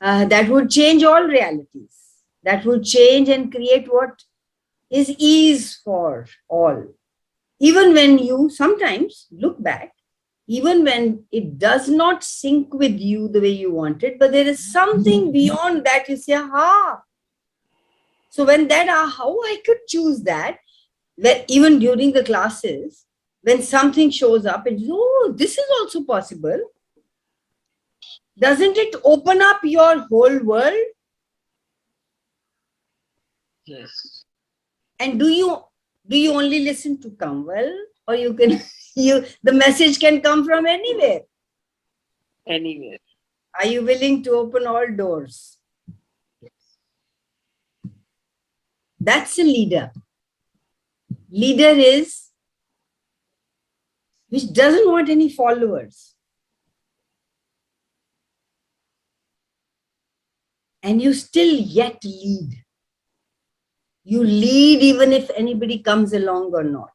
that would change all realities. That would change and create what is ease for all. Even when you sometimes look back, even when it does not sync with you the way you want it, but there is something beyond that you say, aha. So when that, how I could choose that, that even during the classes, when something shows up and oh, this is also possible, doesn't it open up your whole world? Yes. And do you only listen to Kanwal, or you can the message can come from anywhere? Anywhere. Are you willing to open all doors? That's a leader. Leader is which doesn't want any followers. And you still yet lead. You lead even if anybody comes along or not.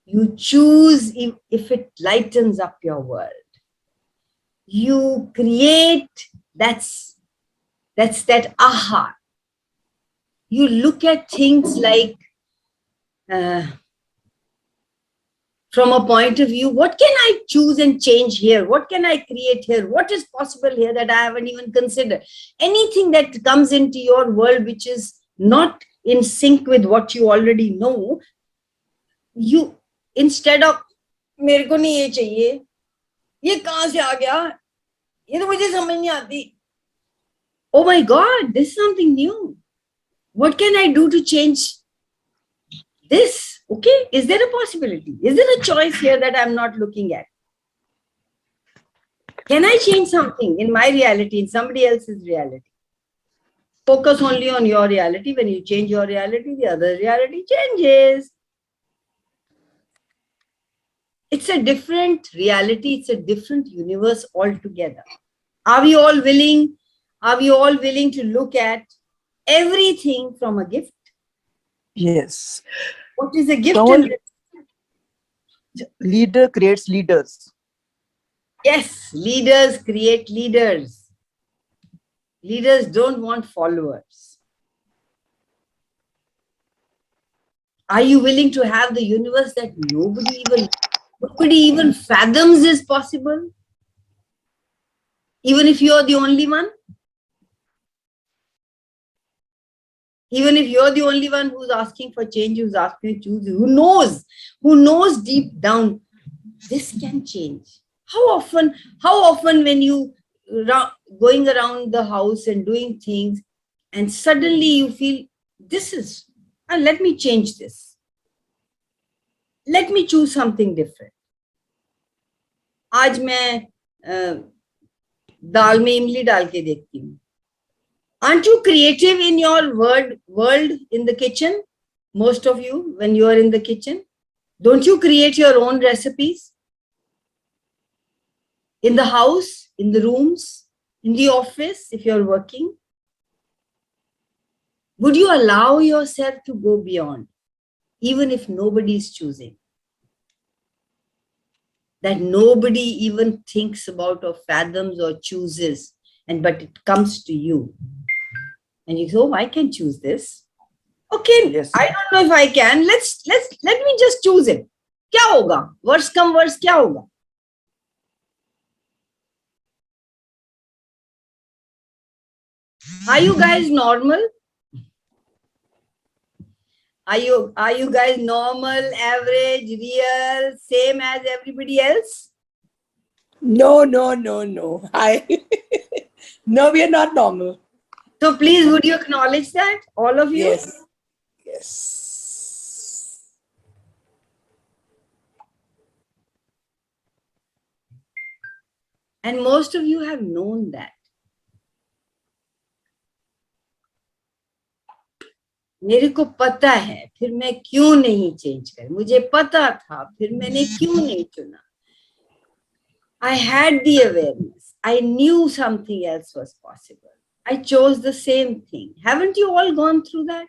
You choose if it lightens up your world. You create, that's that aha. You look at things like from a point of view, what can I choose and change here? What can I create here? What is possible here that I haven't even considered? Anything that comes into your world which is not in sync with what you already know, you instead of मेरे को नहीं ये चाहिए, ये कहाँ से आ गया, ये तो मुझे समझ नहीं आती. Oh my God, this is something new. What can I do to change this? Okay, is there a possibility? Is there a choice here that I'm not looking at? Can I change something in my reality, in somebody else's reality? Focus only on your reality. When you change your reality, the other reality changes. It's a different reality. It's a different universe altogether. Are we all willing? Are we all willing to look at everything from a gift? Yes. What is a gift? Someone, leader creates leaders. Yes, leaders create leaders. Leaders don't want followers. Are you willing to have the universe that nobody even fathoms is possible? Even if you're the only one? Even if you're the only one who's asking for change, who's asking to choose, who knows deep down, this can change. How often when you going around the house and doing things, and suddenly you feel, this is, and let me change this. Let me choose something different. आज मैं दाल में इमली डाल के देखती हूँ. Aren't you creative in your world in the kitchen? Most of you, when you are in the kitchen, don't you create your own recipes? In the house, in the rooms, in the office, if you're working? Would you allow yourself to go beyond, even if nobody is choosing? That nobody even thinks about or fathoms or chooses, but it comes to you. And you say, oh, I can choose this. Okay, yes. I don't know if I can. Let me just choose it. क्या होगा? Worst come worst, क्या होगा? Are you guys normal? Are you guys normal, average, real, same as everybody else? No. No, we are not normal. So please, would you acknowledge that, all of you? Yes. And most of you have known that. मेरे को पता है, फिर मैं क्यों नहीं change कर, मुझे पता था, फिर मैंने क्यों नहीं चुना. I had the awareness. I knew something else was possible. I chose the same thing. Haven't you all gone through that?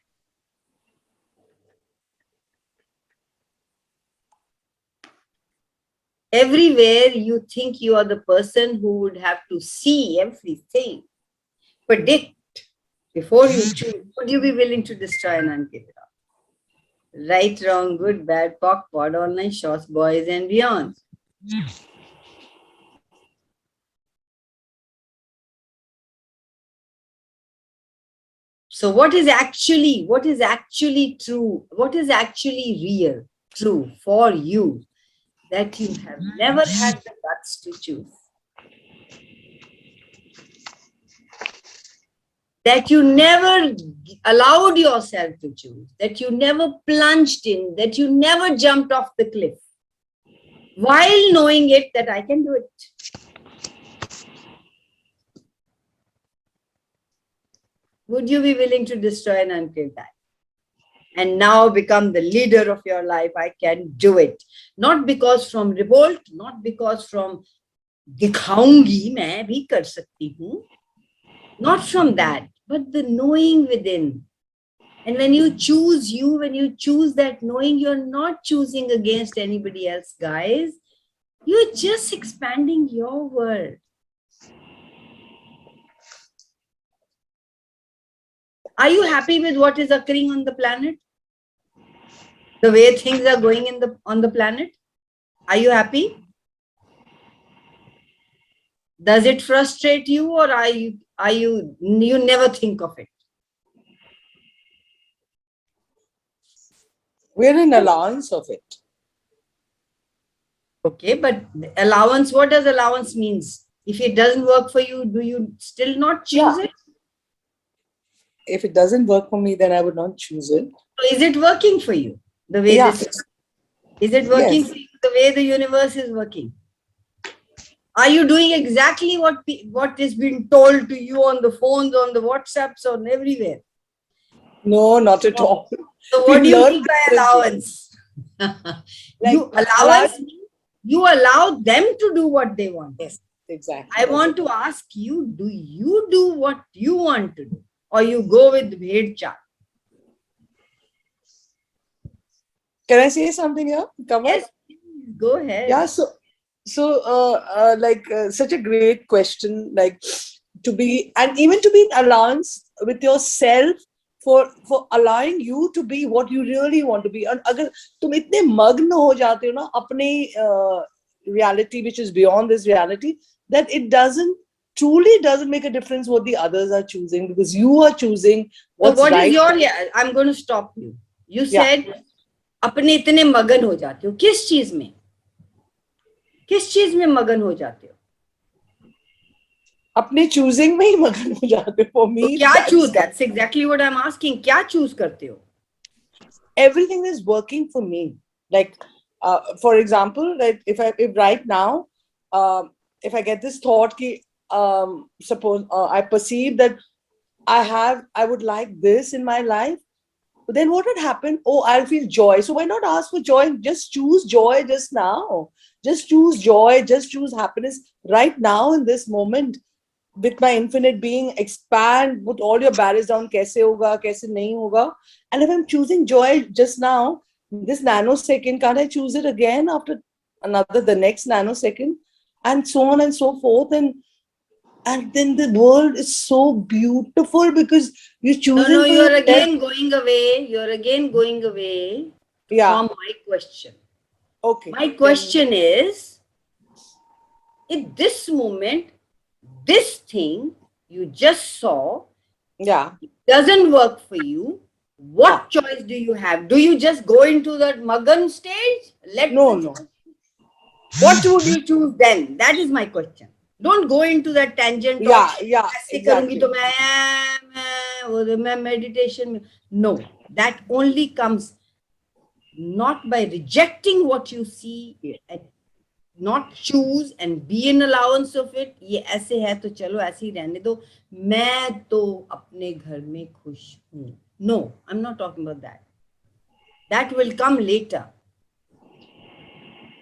Everywhere you think you are the person who would have to see everything. predict before you choose. Would you be willing to destroy an uncatered offer? Right, wrong, good, bad, POC, pod, online, shorts, boys, and beyond. So what is actually true? What is actually real, true for you that you have never had the guts to choose? That you never allowed yourself to choose, that you never plunged in, that you never jumped off the cliff, while knowing it that I can do it. Would you be willing to destroy an until that? And now become the leader of your life? I can do it. Not because from revolt, not because from dikhaungi, main bhi kar sakti hu. Not from that, but the knowing within. And when you choose you, when you choose that knowing, you're not choosing against anybody else, guys. You're just expanding your world. Are you happy with what is occurring on the planet? The way things are going on the planet? Are you happy? Does it frustrate you, or you never think of it? We're in allowance of it. Okay, but allowance, what does allowance means? If it doesn't work for you, do you still not choose it? If it doesn't work for me, then I would not choose it. So is it working for you? The way this is it working for you the way the universe is working? Are you doing exactly what is being told to you on the phones, on the WhatsApps, on everywhere? No, not at all. So what do you mean by allowance? You allow them to do what they want. Yes, exactly. I want to ask you, do you do what you want to do? Or you go with bhed chart? Can I say something here? Come on. Yes, go ahead. Yeah, so such a great question, like to be, and even to be in allowance with yourself for allowing you to be what you really want to be. And agar tum itne magn ho jate ho na apne reality which is beyond this reality, that it truly doesn't make a difference what the others are choosing, because you are choosing what's so what right. is your, I'm going to stop you. You said अपने इतने मगन हो जाते हो, किस चीज में मगन हो जाते हो? अपने choosing में ही मगन हो जाते हो. For me, तो क्या choose? That's exactly what I'm asking. क्या choose करते हो? Everything is working for me. Like, for example, like if right now, if I get this thought ki, suppose I perceive that I would like this in my life, but then what would happen? Oh, I'll feel joy. So why not ask for joy? Just choose joy just now. Just choose joy. Just choose happiness right now in this moment. With my infinite being, expand, put all your barriers down. Kaise hoga, kaise nahi hoga. And if I'm choosing joy just now, this nanosecond, can't I choose it again after the next nanosecond? And so on and so forth. And then the world is so beautiful because you're choosing. No, you're again going away. You're again going away from my question. Okay. My question is, in this moment, this thing you just saw, it doesn't work for you. What choice do you have? Do you just go into that Magan stage? No. What would you choose then? That is my question. Don't go into that tangent. Exactly. Meditation. No, that only comes not by rejecting what you see, and not choose and be in allowance of it. ये ऐसे है तो चलो ऐसे ही रहने दो, मैं तो अपने घर में खुश हूँ. No, I'm not talking about that. That will come later.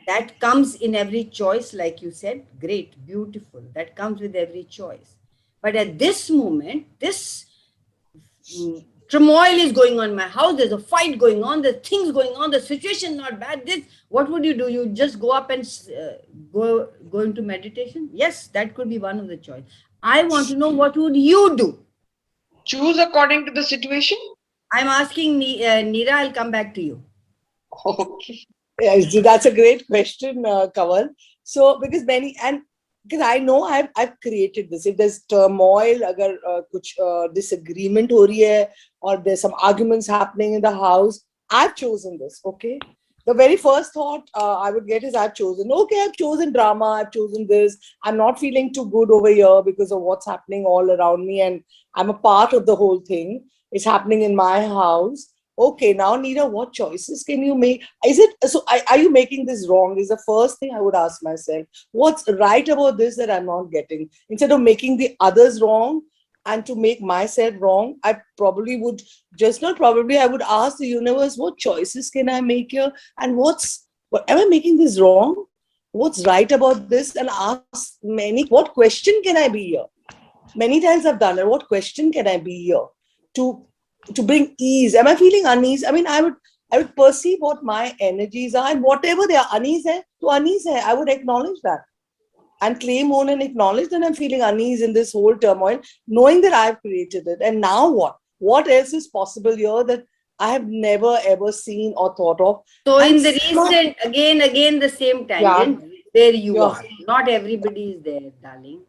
That comes in every choice, like you said. Great, beautiful. That comes with every choice. But at this moment, this turmoil is going on in my house. There's a fight going on. There's things going on. The situation not bad. What would you do? You just go up and go into meditation? Yes, that could be one of the choice. I want to know, what would you do? Choose according to the situation. I'm asking Neera, I'll come back to you. Okay. Yes, that's a great question, Kaval. So, because because I know I've created this. If there's turmoil, agar kuch disagreement ho rahi hai, or there's some arguments happening in the house, I've chosen this. Okay. The very first thought I would get is I've chosen. Okay, I've chosen drama. I've chosen this. I'm not feeling too good over here because of what's happening all around me, and I'm a part of the whole thing. It's happening in my house. Okay, now Neera, what choices can you make? Is it so? Are you making this wrong? Is the first thing I would ask myself. What's right about this that I'm not getting? Instead of making the others wrong and to make myself wrong, I probably would just not probably. I would ask the universe, what choices can I make here, and what am I making this wrong? What's right about this? And ask what question can I be here? Many times I've done it. What question can I be here to bring ease? Am I feeling unease? I mean, I would perceive what my energies are, and whatever they are, unease hai, to unease hai. I would acknowledge that and claim on and acknowledge that I'm feeling unease in this whole turmoil, knowing that I've created it. And now what? What else is possible here that I have never ever seen or thought of? So And in the recent, again, the same tangent where you yeah. are. Not everybody is there, darling.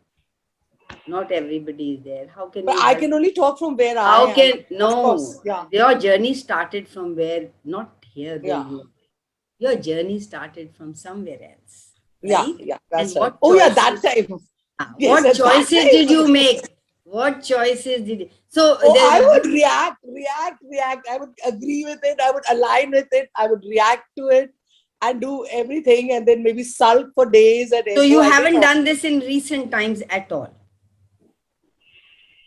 Not everybody is there. How can But you I help? can only talk from where I How am. can Of no? course. Yeah. Your journey started from where, not here where Yeah. you are. Your journey started from somewhere else, Yeah. right? Yeah. And That's right. what Oh, yeah. That choices? time. Yes, What at that choices did time. you make? What choices did you? So Oh, there, I would react. I would agree with it. I would align with it. I would react to it and do everything, and then maybe sulk for days and so oh, you I did haven't not. done this in recent times at all.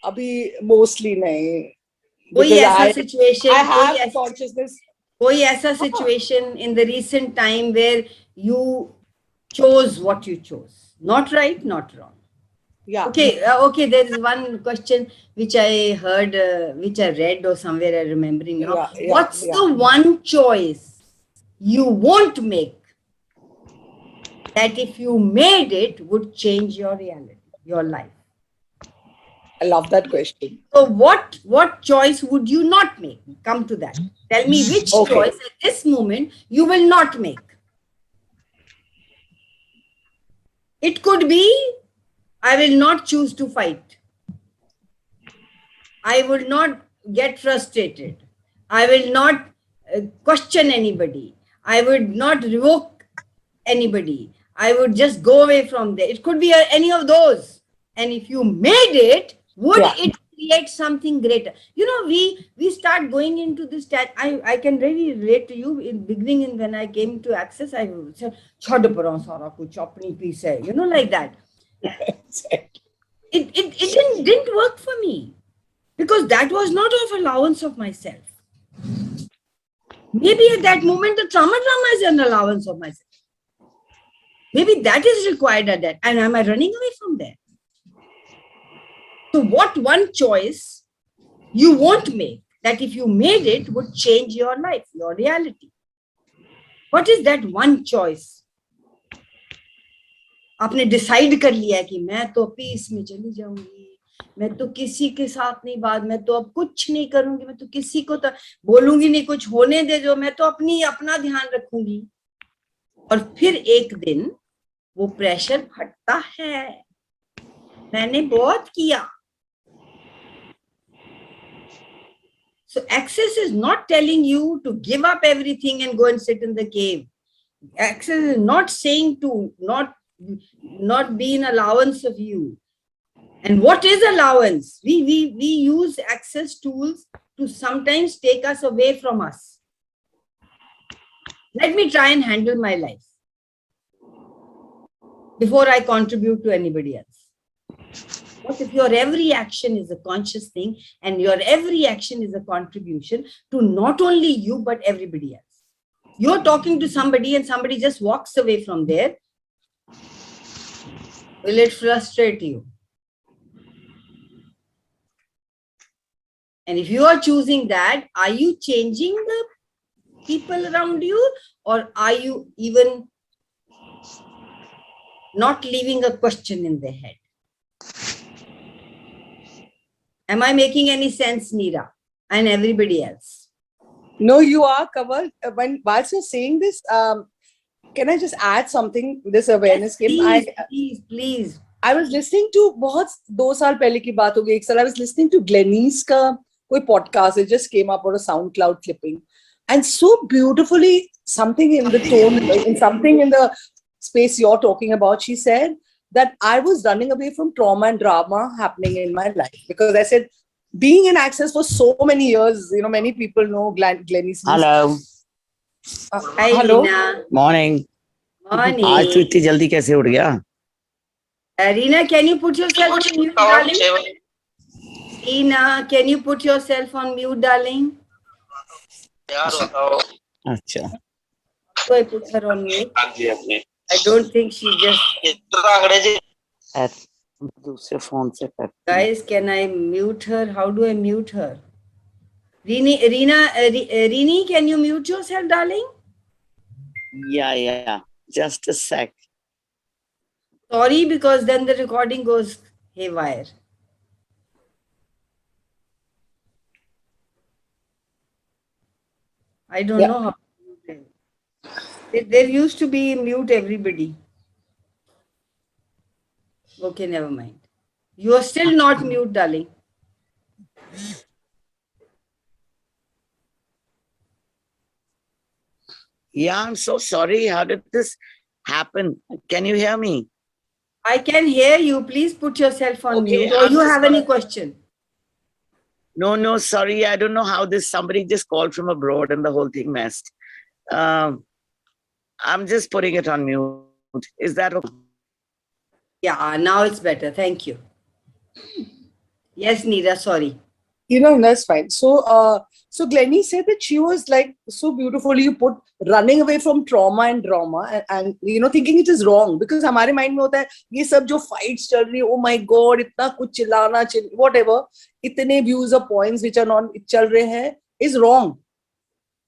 Abhi mostly nahi, कोई because ऐसा I situation, have consciousness. कोई ऐसा हाँ, situation in the recent time where you chose what you chose, not right, not wrong. yeah, Okay, okay. There is one question which I heard, which I read or somewhere I'm remembering now. yeah, What's yeah. the one choice you won't make that if you made it would change your reality, your life? I love that question. So what choice would you not make? Come to that. Tell me which Okay, choice at this moment you will not make. It could be I will not choose to fight. I will not get frustrated. I will not question anybody. I would not revoke anybody. I would just go away from there. It could be any of those. And if you made it, would yeah, it create something greater? You know, we start going into this. I can really relate to you in beginning. In when I came to Access, I said, "Chhod paro sara kuch apni piece hai," you know, like that. It didn't work for me because that was not of allowance of myself. Maybe at that moment, the drama is an allowance of myself. Maybe that is required at that. And am I running away from there? So, what one choice you won't make that if you made it would change your life, your reality? What is that one choice? आपने decide कर लिया है कि मैं तो piece में चली जाऊंगी, मैं तो किसी के साथ नहीं बात, मैं तो अब कुछ नहीं करूंगी, मैं तो किसी को तो बोलूंगी नहीं, कुछ होने दे जो, मैं तो अपना ध्यान रखूंगी. और फिर एक दिन वो प्रेशर फटता है. मैंने बहुत किया. So Access is not telling you to give up everything and go and sit in the cave. Access is not saying to not be in allowance of you. And what is allowance? We use Access tools to sometimes take us away from us. Let me try and handle my life before I contribute to anybody else. What if your every action is a conscious thing and your every action is a contribution to not only you but everybody else? You're talking to somebody and somebody just walks away from there. Will it frustrate you? And if you are choosing that, are you changing the people around you, or are you even not leaving a question in their head? Am I making any sense, Neera, and everybody else? No, you are covered. Whilst you're saying this, can I just add something? This awareness Yes, came. please. I was listening to बहुत 2 साल पहले की बात होगी 1 साल. I was listening to Glenyce का कोई podcast. It just came up on a SoundCloud clipping, and so beautifully something in the tone, in something in the space you're talking about. She said that I was running away from trauma and drama happening in my life because I said being in Access for so many years. You know, many people know Glenyce. Hello Hi, Hello. Reena. Morning Morning. आज तो इतनी जल्दी कैसे उठ गया? Reena, can you put yourself on mute, darling? Reena, can you put yourself on mute, darling? अच्छा So I put her on mute. I don't think she just. दूसरे phone से कर. Guys, can I mute her? How do I mute her? Reena, can you mute yourself, darling? Yeah. Just a sec. Sorry, because then the recording goes haywire. I don't know how to mute it. There used to be mute everybody. Okay, never mind. You are still not mute, darling. Yeah, I'm so sorry. How did this happen? Can you hear me? I can hear you. Please put yourself on Okay, mute. Or I'm you just have any gonna- question? No, sorry. I don't know how this, somebody just called from abroad and the whole thing messed. I'm just putting it on mute. Is that okay? Yeah, now it's better. Thank you. Yes, Neera, sorry. You know, that's fine. So Glenny said that she was like so beautifully you put running away from trauma and drama and you know thinking it is wrong because हमारे mind में होता है ये सब जो fights चल रही है, oh my god इतना कुछ चिल्लाना whatever इतने views or points which are not चल रहे हैं is wrong.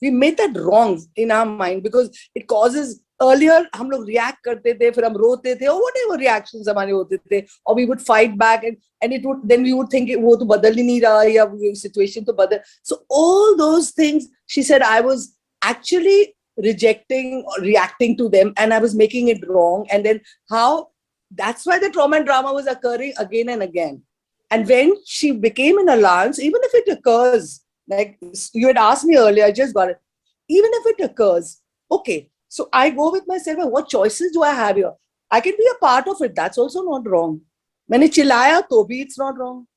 We made that wrong in our mind because it causes. Earlier हम लोग react करते थे फिर हम रोते थे or whatever reactions हमारे होते थे or we would fight back and it would then we would think वो तो बदल ही नहीं रहा या situation तो बदल. So all those things she said I was actually rejecting or reacting to them and I was making it wrong and then how that's why the trauma and drama was occurring again and again. And when she became an alliance, even if it occurs, like you had asked me earlier, I just got it. Even if it occurs, okay. So I go with myself, what choices do I have here? I can be a part of it. That's also not wrong. मैंने चिल्लाया तो भी it's not wrong.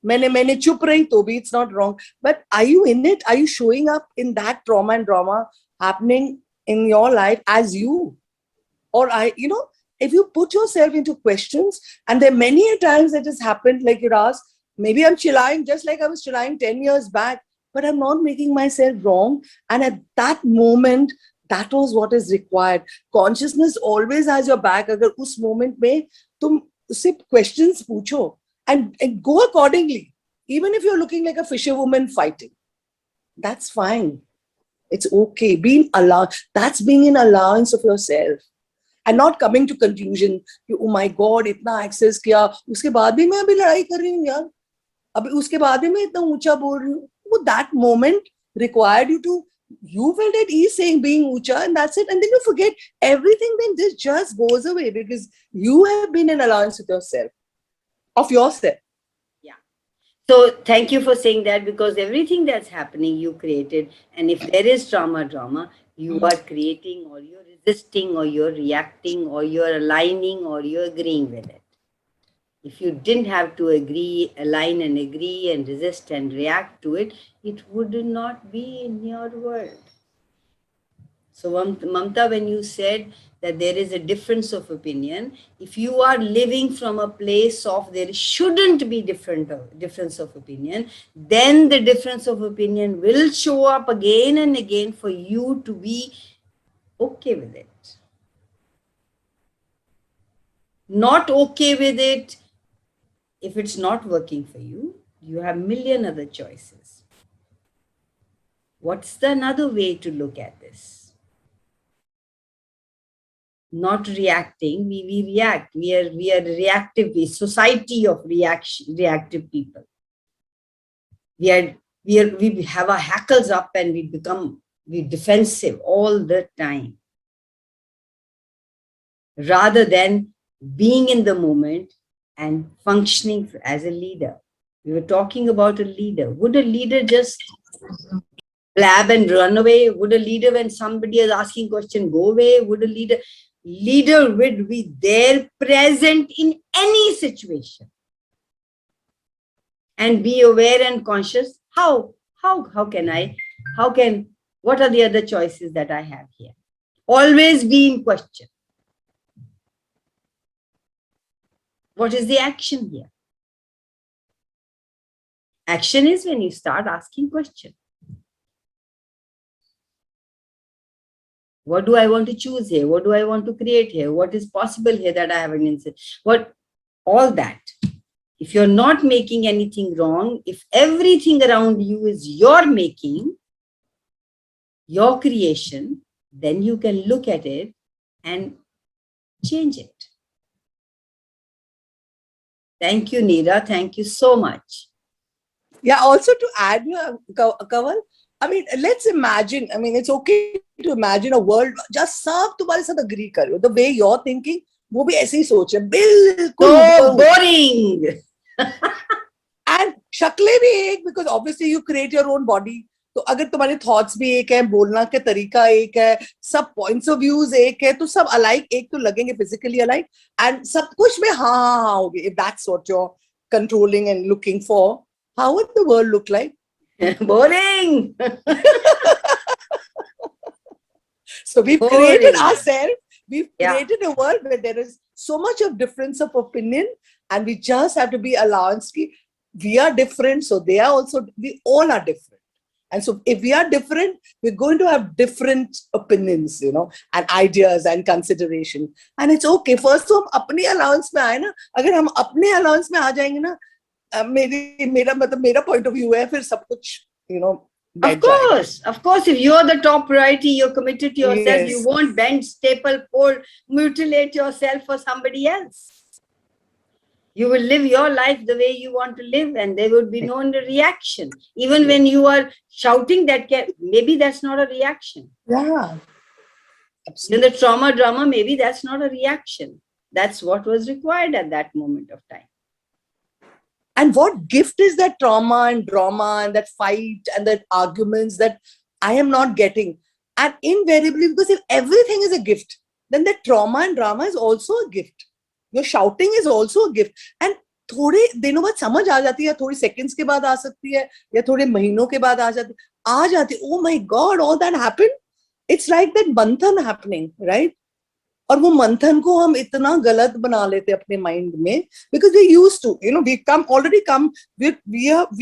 मैंने चुप रही तो भी it's not wrong. But are you in it? Are you showing up in that trauma and drama happening in your life as you? Or if you put yourself into questions, and there are many times that has happened, like you asked, maybe I'm chilling just like I was chilling 10 years back, but I'm not making myself wrong. And at that moment, that was what is required. Consciousness always has your back. अगर उस moment में तुम उससे questions पूछो and go accordingly. Even if you're looking like a fisherwoman fighting, that's fine. It's okay. That's being in allowance of yourself. And not coming to conclusion कि oh my god इतना access किया उसके बाद भी मैं अभी लड़ाई कर रही हूँ यार अभी उसके बाद भी मैं इतना ऊंचा बोल रही हूँ. That moment required you felt at ease saying being ucha and that's it, and then you forget everything, then this just goes away because you have been in alliance with yourself of yourself. Yeah. So thank you for saying that because everything that's happening you created, and if there is drama, you are creating or you're resisting or you're reacting or you're aligning or you're agreeing with it. If you didn't have to align and agree and resist and react to it, it would not be in your world. So Mamta, when you said that there is a difference of opinion, if you are living from a place of there shouldn't be difference of opinion, then the difference of opinion will show up again and again for you to be okay with it. Not okay with it. If it's not working for you, you have a million other choices. What's the another way to look at this? Not reacting, we react. We are reactive, society of reactive people. We have our hackles up and we defensive all the time, rather than being in the moment and functioning as a leader. We were talking about a leader. Would a leader just blab and run away? Would a leader, when somebody is asking question, go away? Would a leader would be there, present in any situation, and be aware and conscious? How can what are the other choices that I have here? Always be in question. What is the action here? Action is when you start asking questions. What do I want to choose here? What do I want to create here? What is possible here that I haven't insisted? All that. If you're not making anything wrong, if everything around you is your making, your creation, then you can look at it and change it. Thank you, Neera. Thank you so much. Yeah, also to add, Kanwal, I mean, let's imagine, I mean, it's okay to imagine a world, just सब तुम्हारे साथ agree कर रहे हो, the way you're thinking, वो भी ऐसे ही सोच रहे, बिल्कुल So boring. And शक्लें भी एक, because obviously you create your own body. तो अगर तुम्हारे thoughts भी एक है, बोलना के तरीका एक है, सब points of views एक है, तो सब alike एक तो लगेंगे physically alike, and सब कुछ में हाँ होगे. If that's what you're controlling and looking for, how would the world look like? Boring. So we've created ourselves. We've created a world where there is so much of difference of opinion, and we just have to be allowance. We are different, so they are also. We all are different, and so if we are different, we're going to have different opinions, and ideas and consideration. And it's okay. First, हम अपने allowance में आए ना. अगर हम अपने allowance में आ जाएंगे ना, मेरा point of view है, फिर सब कुछ, Of course, if you're the top priority, you're committed to yourself, Yes. you won't bend, staple, pull, mutilate yourself for somebody else. You will live your life the way you want to live, and there would be no reaction. Even when you are shouting, maybe that's not a reaction. Yeah. In the trauma drama, maybe that's not a reaction. That's what was required at that moment of time. And what gift is that trauma and drama and that fight and that arguments that I am not getting? And invariably, because if everything is a gift, then that trauma and drama is also a gift. Your shouting is also a gift. And थोड़े दिनों बाद समझ आ जाती है, थोड़ी seconds के बाद आ सकती है, या थोड़े महीनों के बाद आ जाती है. Oh my God, all that happened. It's like that manthan happening, right? और वो मंथन को हम इतना गलत बना लेते अपने माइंड में, because we used to, we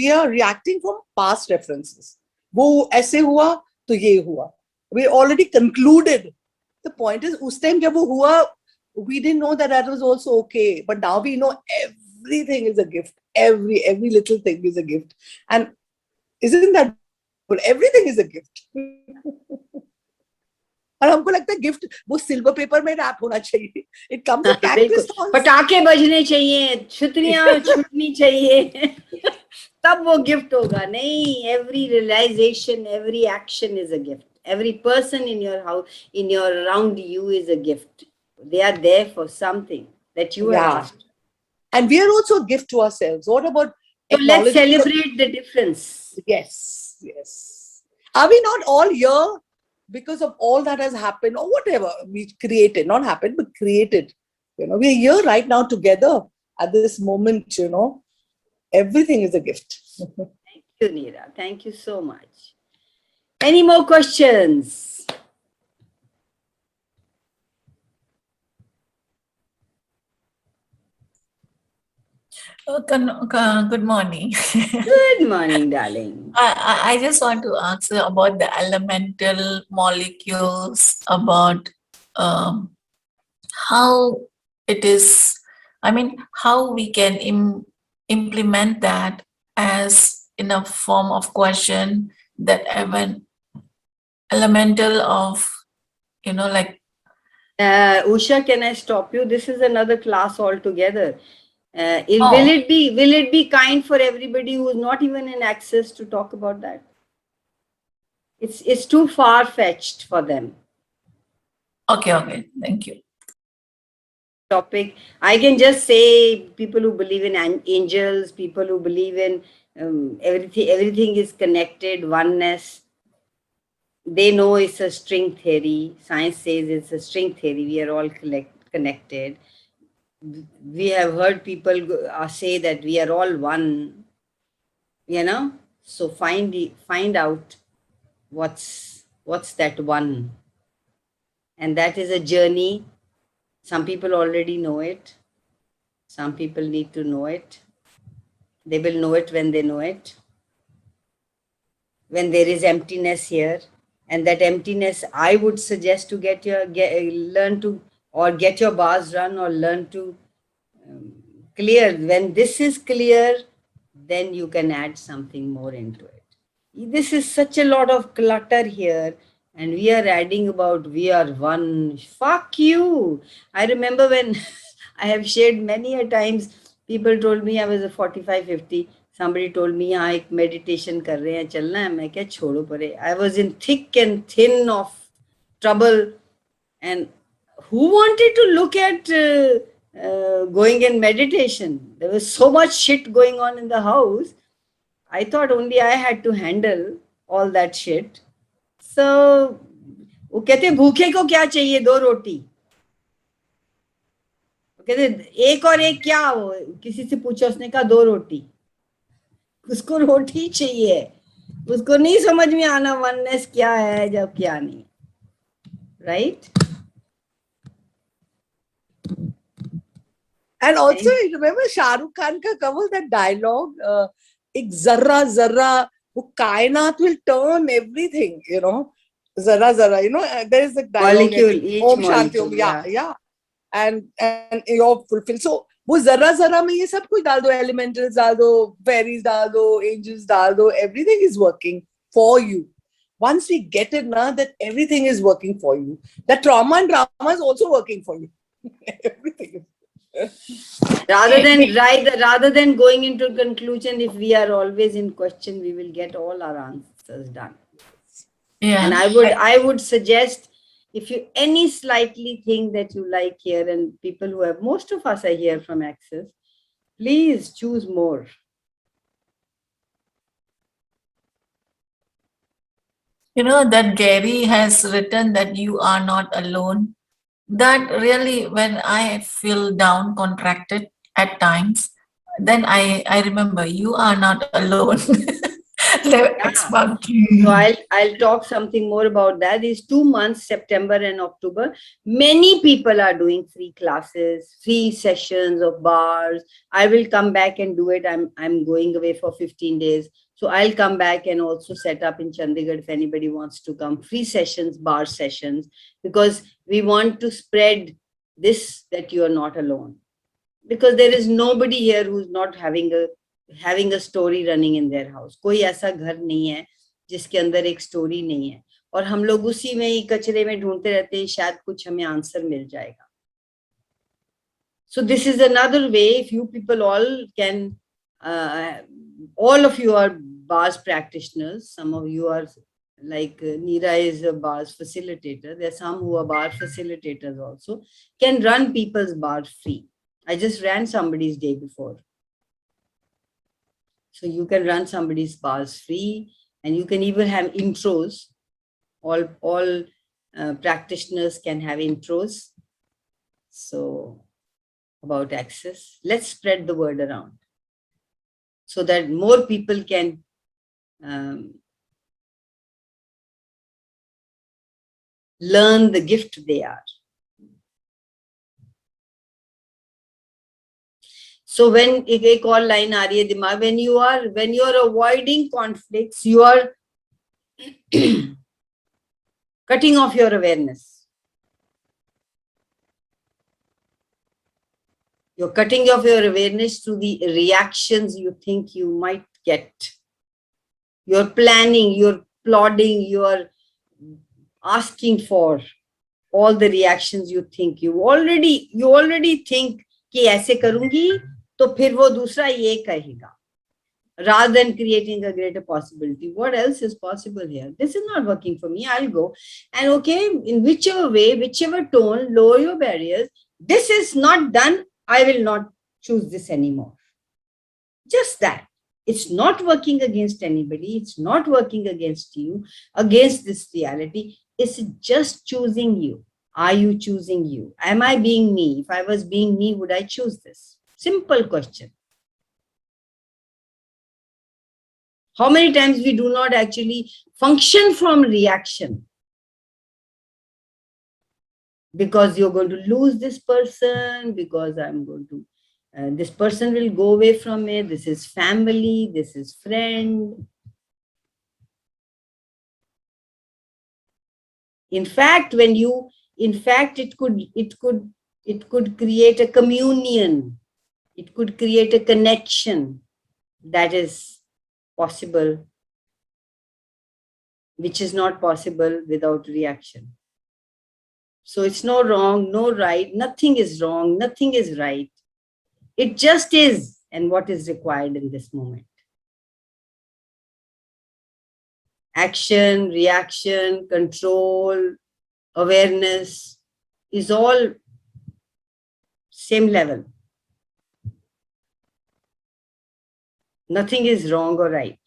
are reacting from past references. वो ऐसे हुआ तो ये हुआ. We already concluded. The point is, उस time जब वो हुआ, we didn't know that was also okay. But now we know everything is a gift. Every little thing is a gift. And isn't that good? Everything is a gift. और हमको लगता है gift वो silver paper में rap होना चाहिए. It comes in cactus thorns. पटाखे बजने चाहिए, छुतरियां छूटनी चाहिए, तब वो गिफ्ट होगा. नहीं, every realization, every action is a gift. Every person in your house, around you is a gift. They are there for something that you are asked. And we are also a gift to ourselves. What about? So let's celebrate the difference. Yes. Are we not all here because of all that has happened, or whatever we created? Not happened, but created. We're here right now together at this moment. Everything is a gift. Thank you, Neera. Thank you so much. Any more questions? Good morning. Good morning, darling. I just want to ask about the elemental molecules, about how it is, how we can implement that as in a form of question, that even elemental of, Usha, can I stop you? This is another class altogether. Will it be kind for everybody who is not even in access to talk about that? It's too far fetched for them. Okay, thank you. Topic. I can just say people who believe in angels, people who believe in everything is connected, oneness. They know it's a string theory. Science says it's a string theory. We are all connected. We have heard people say that we are all one. So find out what's that one, and that is a journey. Some people already know it. Some people need to know it. They will know it when they know it. When there is emptiness here, and that emptiness, I would suggest to get your bars run, or learn to clear. When this is clear, then you can add something more into it. This is such a lot of clutter here, and we are adding about we are one. Fuck you. I remember when I have shared many a times, people told me I was a 45, 50. Somebody told me, हाँ एक meditation कर रहे हैं, चलना है. मैं क्या छोड़ो परे. I was in thick and thin of trouble, and who wanted to look at going in meditation? There was so much shit going on in the house. I thought only I had to handle all that shit. So, वो कहते भूखे को क्या चाहिए, 2 रोटी. वो कहते एक और एक क्या, वो किसी से पूछा, उसने कहा 2 रोटी. उसको रोटी चाहिए. उसको नहीं समझ में आना वननेस क्या है जब क्या नहीं. Right? And also, remember Shah Rukh Khan ka Kamal, that dialogue, ek zarra zarra, wo kainat will turn everything, zarra zarra, there is a dialogue. Molecule, each Om Shanti molecule, Om, yeah. And you're fulfilled. So, wo zarra zarra mein ye sab kuch dal do, elementals dal do, fairies dal do, angels dal do, everything is working for you. Once we get it now that everything is working for you, that trauma and drama is also working for you. Everything is. Rather than going into conclusion, if we are always in question, we will get all our answers done. Yeah. And I would suggest, if you any slightly thing that you like here, and people who have, most of us are here from Access, please choose more. That Gary has written that you are not alone. That really, when I feel down, contracted at times, then I remember you are not alone. So I'll talk something more about that. These 2 months, September and October, many people are doing free classes, free sessions of bars. I will come back and do it. I'm going away for 15 days. So I'll come back and also set up in Chandigarh if anybody wants to come. Free sessions, bar sessions, because we want to spread this, that you are not alone. Because there is nobody here who's not having a story running in their house. कोई ऐसा घर नहीं है जिसके अंदर एक story नहीं है, और हम लोग उसी में ही कचरे में ढूंढते रहते हैं, शायद कुछ हमें आंसर मिल जाएगा. So this is another way. If you people all can, all of you are bars practitioners. Some of you are like Neera is a bars facilitator. There are some who are bar facilitators also, can run people's bars free. I just ran somebody's day before. So you can run somebody's bars free, and you can even have intros. All practitioners can have intros. So about Access, let's spread the word around so that more people can learn the gift they are. So when एक और line आ रही है दिमाग, when you are avoiding conflicts, you are cutting off your awareness. You're cutting off your awareness to the reactions you think you might get. You're planning, you're plotting, you're asking for all the reactions you think. You already think कि ऐसे करूंगी तो फिर वो दूसरा ये कहेगा, rather than creating a greater possibility. What else is possible here? This is not working for me. I'll go. And okay, in whichever way, whichever tone, lower your barriers. This is not done. I will not choose this anymore. Just that. It's not working against anybody. It's not working against you, against this reality. It's just choosing you. Are you choosing you? Am I being me? If I was being me, would I choose this? Simple question. How many times we do not actually function from reaction? Because you're going to lose this person, because I'm going to, this person will go away from me, this is family, this is friend. In fact, it could create a communion. It could create a connection that is possible, which is not possible without reaction. So it's no wrong, no right, nothing is wrong, nothing is right. It just is, and what is required in this moment. Action, reaction, control, awareness is all same level. Nothing is wrong or right.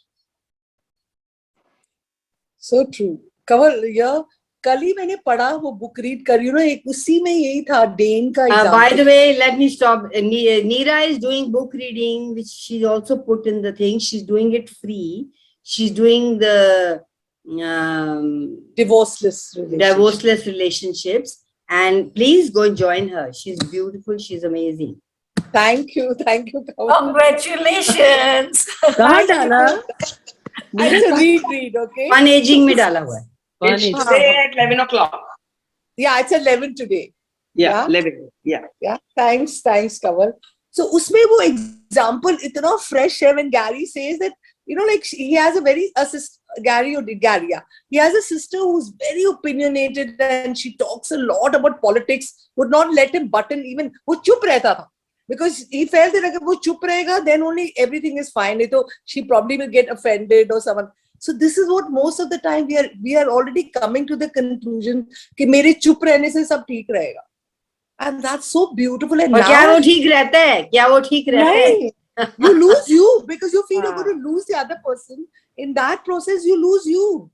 So true. Kaval, yeah, कल ही मैंने पढ़ा वो book read कर रही हूँ ना, एक उसी में यही था डेन का example. By the way, let me stop. Neera is doing book reading, which she's also put in the thing. She's doing it free. She's doing the divorceless relationships. And please go and join her. She's beautiful. She's amazing. Thank you. Congratulations. कहाँ डाला? अच्छा, read, okay? Fun aging में डाला हुआ है. It's today at 11 o'clock. Yeah, it's 11 today. Yeah, 11. Yeah. Yeah, thanks, Kaval. So, उसमें वो example इतना fresh है when Gary says that, you know, like he has he has a sister who's very opinionated and she talks a lot about politics, would not let him button even, वो चुप रहता था. Because he felt that if वो चुप रहेगा, then only everything is fine. नहीं तो she probably will get offended or someone. So this is what most of the time we are already coming to the conclusion कि मेरे चुप रहने से सब ठीक रहेगा. And that's so beautiful. And क्या वो ठीक रहता है? क्या वो ठीक रहता है? You lose you because you feel you're going to lose the other person. In that process, you lose you.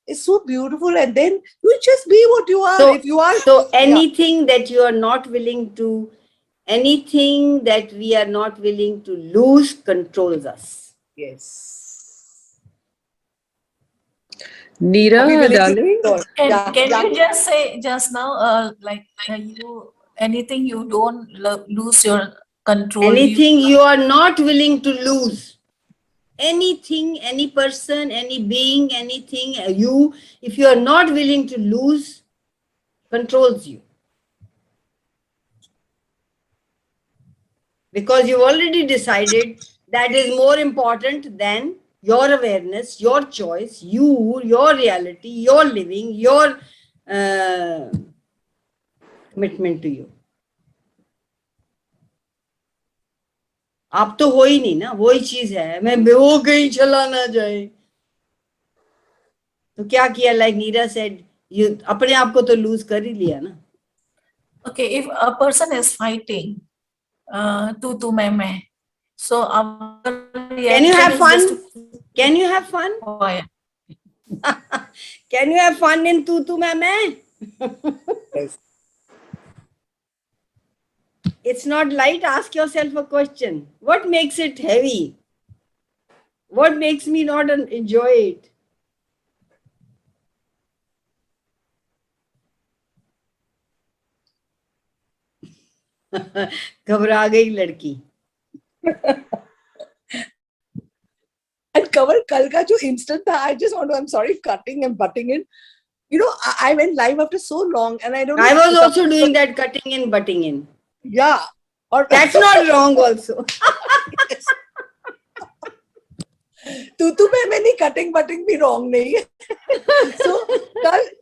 It's so beautiful. And then you just be what you are. So, if you are, so anything that you are not willing to, anything that we are not willing to lose controls us. yes. Neera, darling. Can you just say just now, anything you don't lose your control? Anything you are not willing to lose. Anything, any person, any being, anything, if you are not willing to lose, controls you. Because you've already decided that is more important than your awareness, your choice, your reality, your living, your commitment to you. आप तो हो ही नहीं ना, वही चीज है, मैं वो कहीं चला ना जाए. तो क्या किया? Like Neera said, you अपने आप को तो lose कर ही लिया ना. Okay, if a person is fighting, tu मैं. So our Can you have fun? Can you have fun? Can you have fun in tu मैं? Yes. It's not light. Ask yourself a question. What makes it heavy? What makes me not enjoy it? घबरा गई लड़की. And Kaval, कल का जो instant था, I just want to, I'm sorry, cutting and butting in. You know, I went live after so long and I don't know. I was also doing that cutting in, butting in. Yeah. Or That's not wrong also. तू में नहीं, cutting butting भी wrong नहीं है. So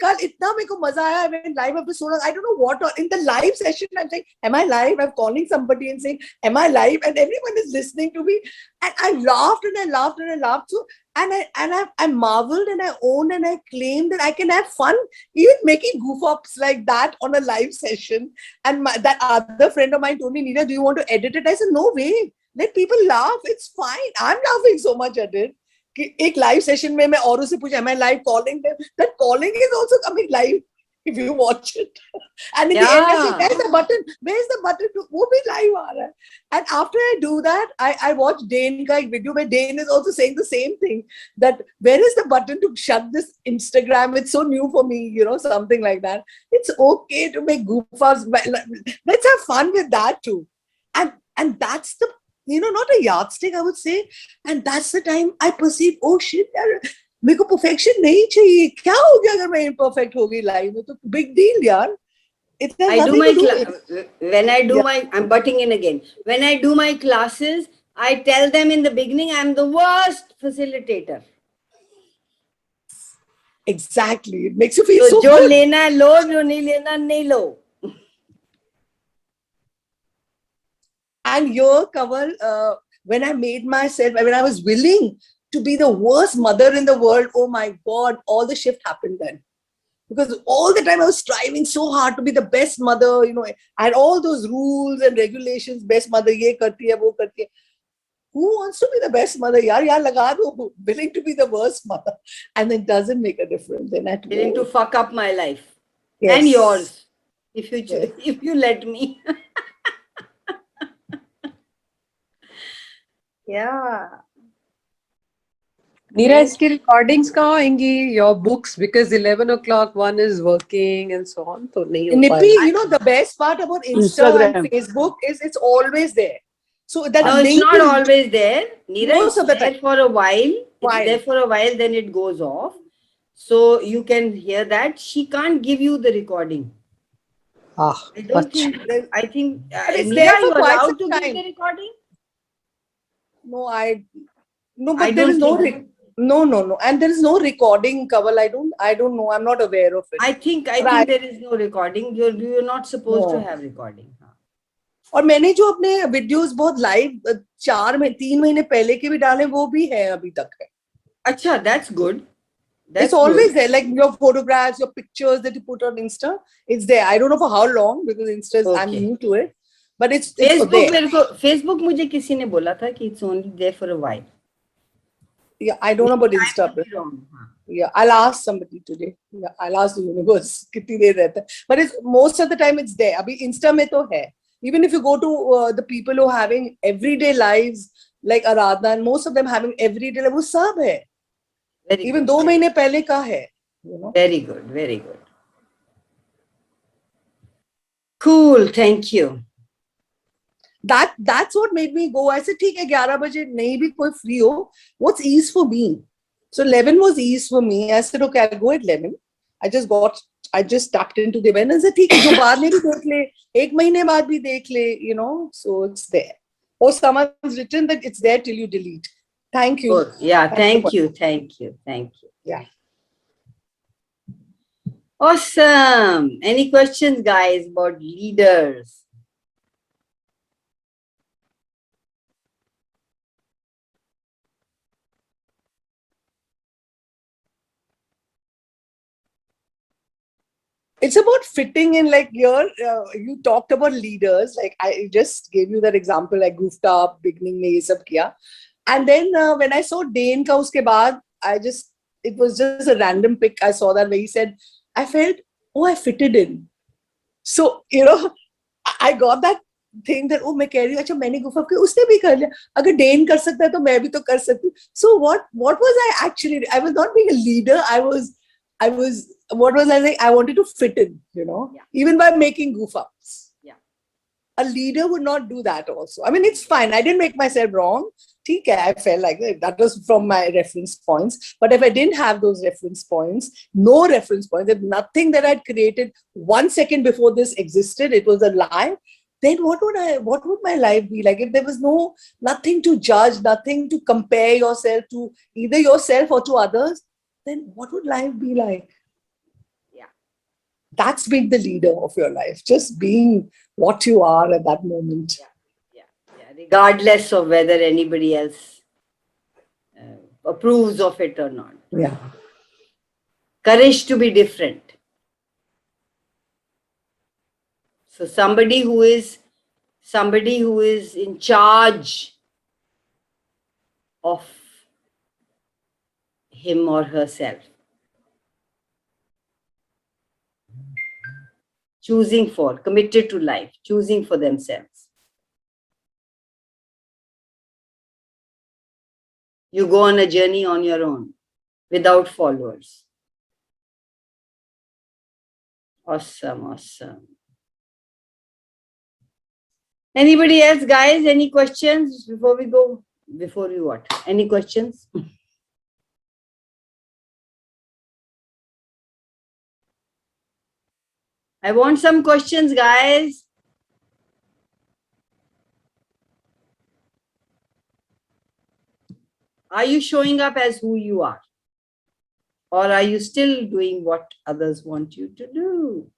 kal itna meko maza aaya. I went live after so long. I don't know what. In the live session, I'm saying, am I live? I'm calling somebody and saying, am I live? And everyone is listening to me. And I laughed and I laughed and I laughed. So, I marveled and I owned and I claimed that I can have fun even making goof ups like that on a live session. And that other friend of mine told me, Neera, do you want to edit it? I said, no way. Let people laugh. It's fine. I'm laughing so much at it. एक live session में मैं औरों से पूछा, am I live calling them? That calling is also coming live if you watch it. And in the end, I say, where's the button? Where's the button? वो भी live आ रहा है. And after I do that, I watch Dane का एक video where Dane is also saying the same thing, that where is the button to shut this Instagram? It's so new for me, you know, something like that. It's okay to make goof ups. Let's have fun with that too. And that's the, you know, not a yardstick, I would say. And that's the time I perceive, oh shit, मेरे को perfection नहीं चाहिए. क्या हो गया अगर मैं imperfect हो गई life में? तो big deal, यार. I do my when I do my, I'm butting in again. When I do my classes, I tell them in the beginning, I'm the worst facilitator. Exactly. It makes you feel so जो good. लेना है लो, जो नहीं लेना नहीं लो. And your cover, when I made myself, when I was willing to be the worst mother in the world, oh my God, all the shift happened then. Because all the time I was striving so hard to be the best mother, you know, I had all those rules and regulations, best mother, ye karti hai, wo karti hai. Who wants to be the best mother? Yaar laga do, willing to be the worst mother. And it doesn't make a difference. Then I had to Willing go. to fuck up my life. Yes. And yours. If you let me. Yeah. Neera, इसकी recordings कहाँ होंगी? Your books, because 11 o'clock one is working and so on. तो नहीं हो Nippy, पाएगा. you know, the best part about Instagram and Facebook is it's always there. So that No, it's not always there. Neera, Most it's of the there time. for a while. While. It's there for a while, then it goes off. So you can hear that. She can't give you the recording. Ah, I don't अच्छा. think, I think, But it's Neera, there for you quite allowed some to give time. the recording? No, but I there don't is no, think- no. And there is no recording, Kaval. I don't know. I'm not aware of it. I think there is no recording. You're not supposed to No. have recording. और मैंने जो अपने videos बहुत live 3 महीने पहले के भी डाले वो भी है अभी तक है. Acha, that's good. It's always there, like your photographs, your pictures that you put on Insta. It's there. I don't know for how long because Insta is, I'm Okay. new to it, but it's Facebook there. Facebook मुझे किसी ने बोला था कि it's only there for a while. Yeah, I don't know about I Insta. could be wrong. Yeah, I'll ask somebody today. Yeah, I'll ask the universe. कितनी देर रहता है. But it's most of the time it's there. अभी Insta में तो है. Even if you go to the people who are having everyday lives like Aradhana, and most of them having everyday life, वो सब है. Very Even good. 2 महीने पहले का है. You know. Very good. Very good. Cool. Thank you. That's what made me go. I said, ठीक है 11 बजे नहीं भी कोई free हो. What's ease for me? So 11 was ease for me. I said, okay, I'll go at 11. I just tapped into the event and said, ठीक है जो बाद में भी देख ले, 1 महीने बाद भी देख ले, you know. So it's there. Or someone's written that it's there till you delete. Thank you. Good. Yeah. Thank you. Thank you. Yeah. Awesome. Any questions, guys, about leaders? It's about fitting in, like you talked about leaders, like I just gave you that example, like goofed up beginning में ये सब किया, and then when I saw Dane का उसके बाद it was just a random pic. I saw that where he said, I felt, oh, I fitted in. So you know, I got that thing that, oh, मैं कह रही हूँ अच्छा मैंने goof up किया, उसने भी कर लिया, अगर Dane कर सकता है तो मैं भी तो कर सकती हूँ. So what was I actually? I was not being a leader. I was what was I saying? I wanted to fit in, you know, even by making goof ups. Yeah. A leader would not do that also. I mean, it's fine. I didn't make myself wrong. Okay, I felt like that was from my reference points. But if I didn't have those reference points, no reference points, if nothing that I'd created 1 second before this existed, it was a lie, then what would my life be like? If there was nothing to judge, nothing to compare yourself to, either yourself or to others, then what would life be like? Yeah. That's being the leader of your life, just being what you are at that moment. Yeah, regardless of whether anybody else approves of it or not. Yeah. Courage to be different. So somebody who is in charge of him or herself, choosing for, committed to life, choosing for themselves. You go on a journey on your own, without followers. Awesome, awesome. Anybody else, guys? Any questions before we go? Before we what? Any questions? I want some questions, guys. Are you showing up as who you are? Or are you still doing what others want you to do?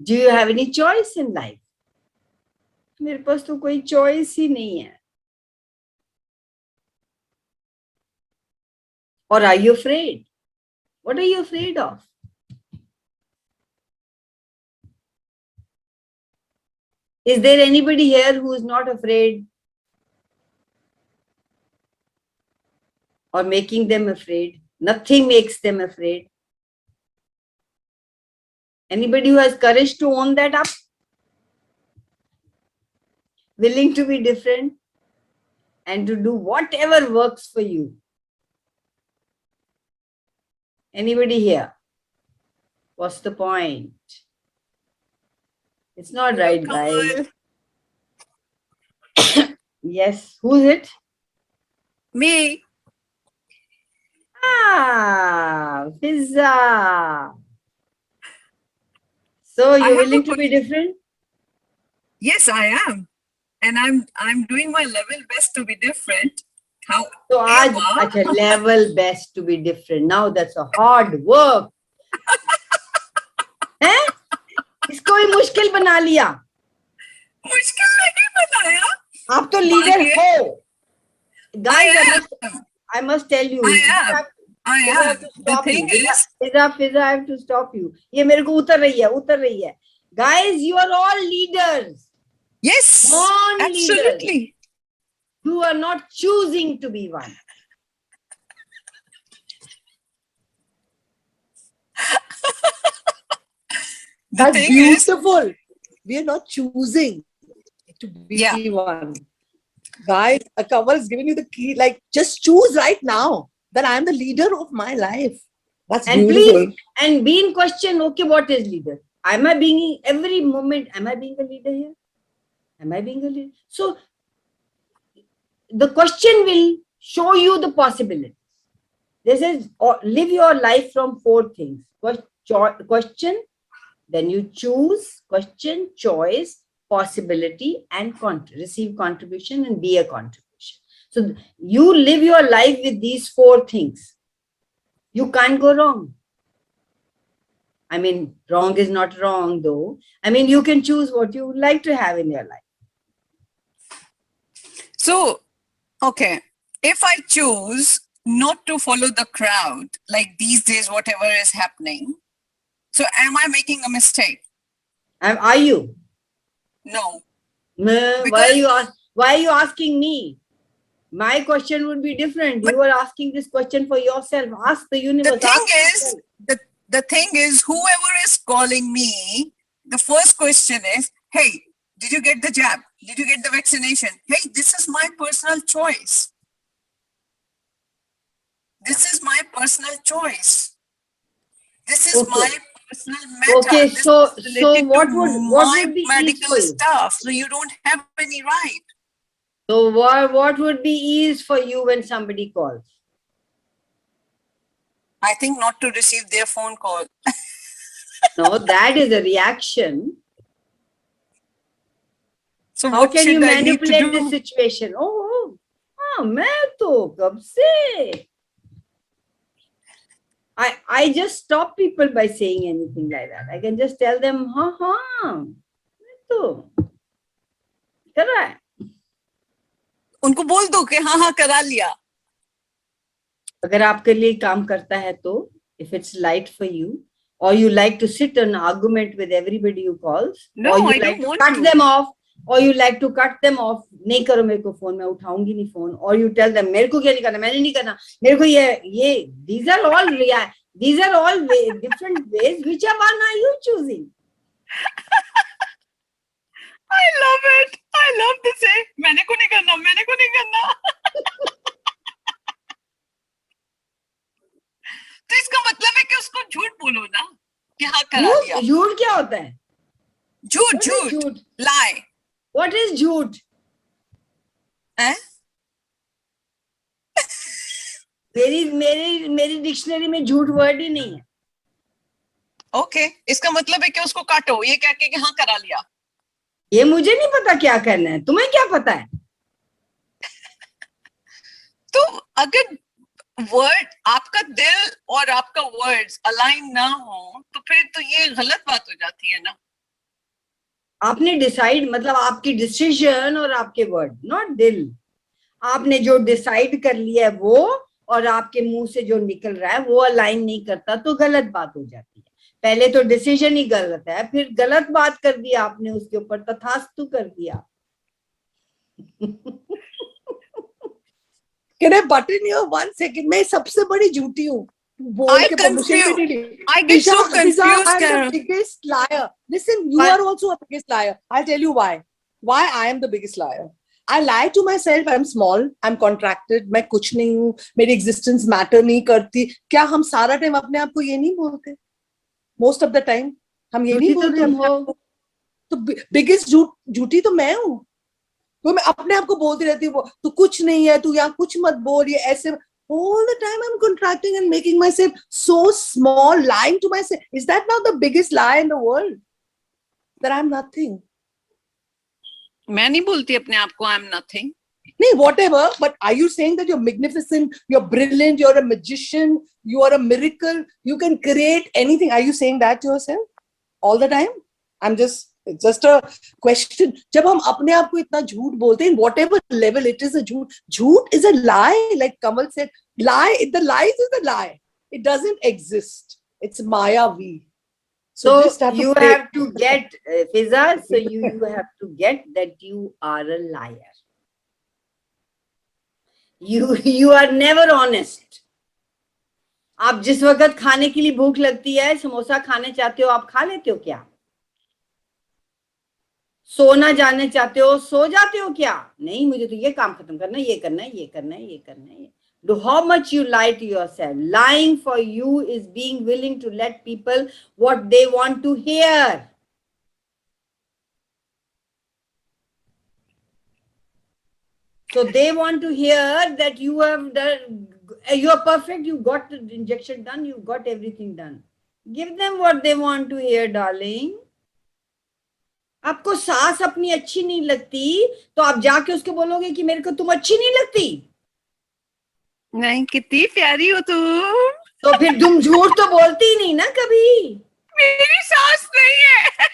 Do you have any choice in life? मेरे पास तो कोई choice ही नहीं है. Or are you afraid? What are you afraid of? Is there anybody here who is not afraid? Or making them afraid? Nothing makes them afraid. Anybody who has courage to own that up? Willing to be different and to do whatever works for you? Anybody here? What's the point? It's not right, guys. Yes, who's it? Me. Ah, Fizza. So you're willing to be different? Yes, I am. And I'm doing my level best to be different. How? So aaj acha level best to be different. Now that's a hard work. हैं? इसको ही मुश्किल बना लिया. मुश्किल नहीं बनाया. आप तो लीडर हो. Guys, I must tell you. I am. The thing is, Fizza, I have to stop you. ये मेरे को उतर रही है. Guys, you are all leaders. yes, Born absolutely. leaders. You are not choosing to be one. That's thing is- beautiful. We are not choosing to be Yeah. one. Guys, a cover is giving you the key. Like, just choose right now that I am the leader of my life. That's And beautiful. please, and be in question, okay, what is leader? Am I being, every moment, am I being a leader here? Am I being a leader? So, the question will show you the possibilities. This is, live your life from 4 things. Question, then you choose, question, choice, possibility, and receive contribution and be a contribution. So, you live your life with these 4 things. You can't go wrong. I mean, wrong is not wrong though. I mean, you can choose what you would like to have in your life. So, okay, if I choose not to follow the crowd, like these days, whatever is happening, so am I making a mistake? Are you? No. Why are you asking me? My question would be different. You are asking this question for yourself. Ask the universe. The thing is, whoever is calling me, the first question is, hey, did you get the jab? Did you get the vaccination? Hey, this is my personal choice. This is my personal choice. This is my personal matter. Okay, This so is related what to would be medical ease for you? stuff? So you don't have any right. So what would be ease for you when somebody calls? I think not to receive their phone call. No, that is a reaction. So How what can should you I need to manipulate do? the situation? मैं तो कब से I just stop people by saying anything like that. I can just tell them, हाँ, तो कर रहा है. उनको बोल दो कि हाँ करा लिया. अगर आपके लिए काम करता है तो, if it's light for you, or you like to sit and argument with everybody who calls, No, or you I like don't to want cut to. them off, or you like to cut them off, नहीं करो मेरे को phone, मैं उठाऊंगी नहीं phone, or you tell them मेरे को क्या नहीं करना, मैंने नहीं करना, मेरे को ये these are all different ways. Whichever one are you choosing? I love it. I love to say मैंने को नहीं करना, मैंने को नहीं करना. तो इसका मतलब है कि उसको झूठ बोलो ना कि हाँ करा लिया. झूठ क्या होता है? झूठ What is झूठ झूठ? lie. What is झूठ? हैं? मेरी डिक्शनरी में झूठ वर्ड ही नहीं है. ओके, इसका मतलब है कि उसको काटो, ये कह के कि हाँ करा लिया. ये मुझे नहीं पता क्या करना है, तुम्हें क्या पता है? तो अगर वर्ड आपका दिल और आपका वर्ड्स अलाइन ना हो तो फिर तो ये गलत बात हो जाती है ना. आपने डिसाइड, मतलब आपकी डिसीजन और आपके वर्ड, नॉट दिल. आपने जो डिसाइड कर लिया है वो और आपके मुंह से जो निकल रहा है वो अलाइन नहीं करता तो गलत बात हो जाती है. पहले तो डिसीजन ही गलत है, फिर गलत बात कर दिया आपने उसके ऊपर, तथास्तु कर दिया. Can I butt in here 1 second? मैं सबसे बड़ी झूठी हूँ. I get so confused. I'm the biggest liar. Listen, you are also a biggest liar. I'll tell you why. Why I am the biggest liar. I lie to myself. I'm small. I'm contracted. मैं कुछ नहीं हूँ. मेरी existence matter नहीं करती. क्या हम सारा टाइम अपने आप को ये नहीं बोलते? Most of the time हम ये नहीं बोलते अपने आप को. तो biggest झूठी तो मैं हूँ. तो मैं अपने आप को बोलती रहती हूँ तू कुछ नहीं है, तू यहाँ कुछ मत बोल, ये ऐसे. All the time I'm contracting and making myself so small, lying to myself. Is that not the biggest lie in the world? That I'm nothing. मैं नहीं बोलती अपने आप को I'm nothing. Nee, whatever, but are you saying that you're magnificent, you're brilliant, you're a magician, you are a miracle, you can create anything? Are you saying that to yourself all the time? It's just a question. जब हम अपने आप को इतना झूठ बोलते हैं, whatever level it is a झूठ. झूठ is a lie, like Kamal said. Lie, the lies is a lie. It doesn't exist. It's Mayavi. So just have you to pray. have to get, Fiza, so you have to get that you are a liar. You are never honest. आप जिस वक्त खाने के लिए भूख लगती है, समोसा खाने चाहते हो, आप खा लेते हो क्या? सोना जाने चाहते हो, सो जाते हो क्या? नहीं, मुझे तो ये काम खत्म करना है, ये करना है, ये करना है, ये करना है. Do how much you lie to yourself. Lying for you is being willing to let people what they want to hear. So they want to hear that you have done, you are perfect, you got the injection done, you got everything done. Give them what they want to hear, darling. आपको सास अपनी अच्छी नहीं लगती तो आप जाके उसको बोलोगे कि मेरे को तुम अच्छी नहीं लगती? नहीं, कितनी प्यारी हो तुम. तो फिर तुम झूठ तो बोलती ही नहीं ना कभी. मेरी सास नहीं है.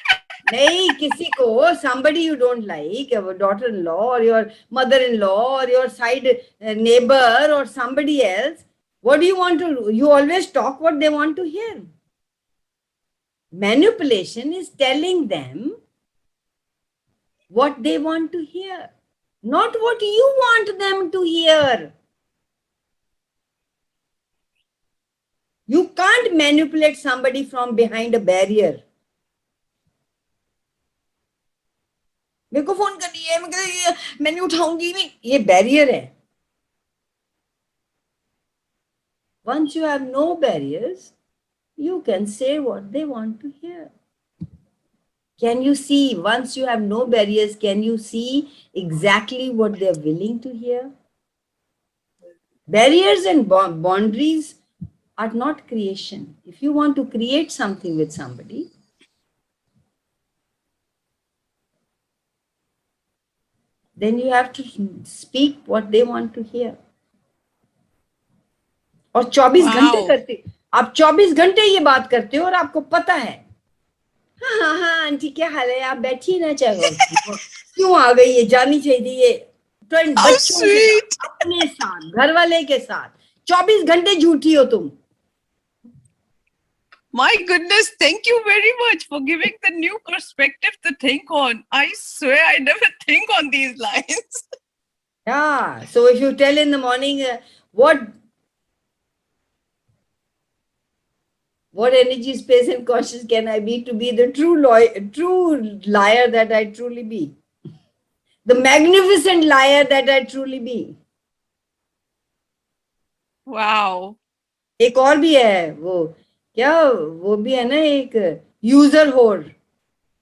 नहीं, किसी को, somebody you don't like, your daughter-in-law or your mother-in-law or your side neighbor or somebody else, what do you want to do? You always talk what they want to hear. Manipulation is telling them what they want to hear, not what you want them to hear. You can't manipulate somebody from behind a barrier. मेरे को phone करनी है, मैं नहीं उठाऊंगी नहीं, ये barrier है. Once you have no barriers, you can say what they want to hear. Can you see, once you have no barriers, can you see exactly what they're willing to hear? Barriers and boundaries are not creation. If you want to create something with somebody, then you have to speak what they want to hear. और 24 घंटे Wow. करते, आप 24 घंटे ये बात करते हो और आपको पता है, हाँ हाँ हाँ आंटी क्या हाल है, आप बैठिए ना, चाहे क्यों आ गई है, जानी चाहिए ये How बच्चों के sweet. साथ, अपने साथ, घर वाले के साथ 24 घंटे झूठी हो तुम. My goodness, thank you very much for giving the new perspective to think on. I swear I never think on these lines. Yeah, so if you tell in the morning, what energy, space, and conscious can I be to be the true liar that I truly be, the magnificent liar that I truly be. Wow. एक और भी है वो, क्या वो भी है ना एक, यूजर होर.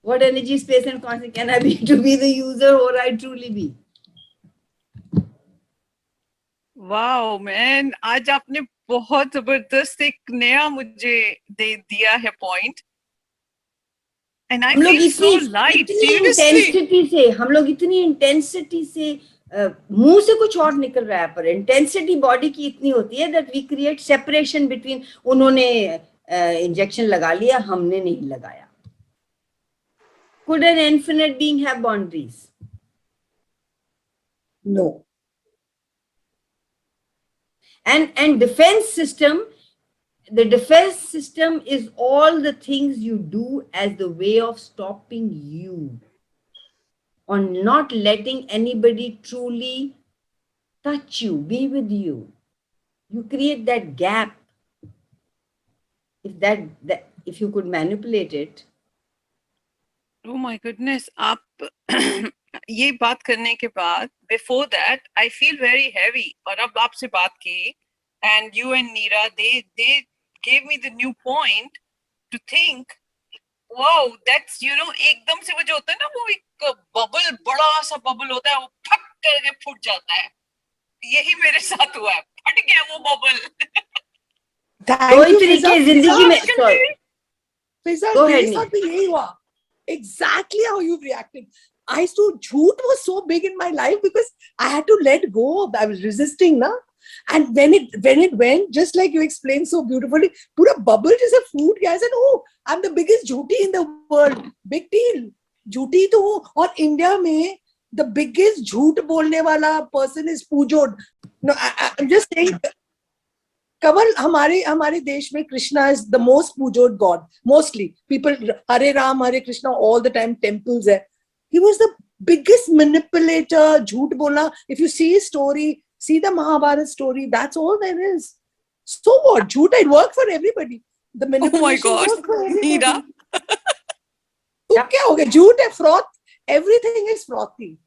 What energy, space, and conscious can I be to be the user whore I truly be? Wow, man. आज आपने बहुत जबरदस्त एक नया मुझे दे दिया है point. And I हम लोग feel so light, इतनी seriously. इंटेंसिटी से, हम लोग इतनी इंटेंसिटी से, मुंह से कुछ और निकल रहा है, पर इंटेंसिटी बॉडी की इतनी होती है that we create separation between, उन्होंने इंजेक्शन लगा लिया, हमने नहीं लगाया. Could an infinite being have boundaries? No. And defense system, the defense system is all the things you do as the way of stopping you, on not letting anybody truly touch you, be with you. You create that gap. If you could manipulate it. Oh my goodness. आप ये बात करने के बाद, before that, I feel very heavy. और अब आपसे बात की, and you and Neera, they gave me the new point to think, wow, that's, you know, एकदम से वो जो होता है ना, वो एक bubble, बड़ा सा bubble होता है, वो फट करके फूट जाता है. यही मेरे साथ हुआ है, फट गया वो bubble. दो ही तरीके जिंदगी में, Fiza, Go ahead, मेरे साथ भी यही हुआ. Exactly how you've reacted. I used to, jhoot was so big in my life because I had to let go of, I was resisting, na? And when it went, just like you explained so beautifully, pura bubble जैसे फूट गया. I said, oh, I'm the biggest jhooty in the world. Big deal. Jhooty तो हूँ. और India में the biggest झूठ बोलने वाला person is Pujod. No, I'm just saying. Kamal, हमारे देश में Krishna is the most pujod god. Mostly people Hare Ram, Hare Krishna all the time. Temples hai. He was the biggest manipulator. झूठ बोलना. If you see his story, see the Mahabharata story. That's all there is. So what? झूठ, it worked for everybody. The manipulation Oh my God, worked for everybody. Neera. तो क्या हो गया? झूठ है, froth. Everything is frothy.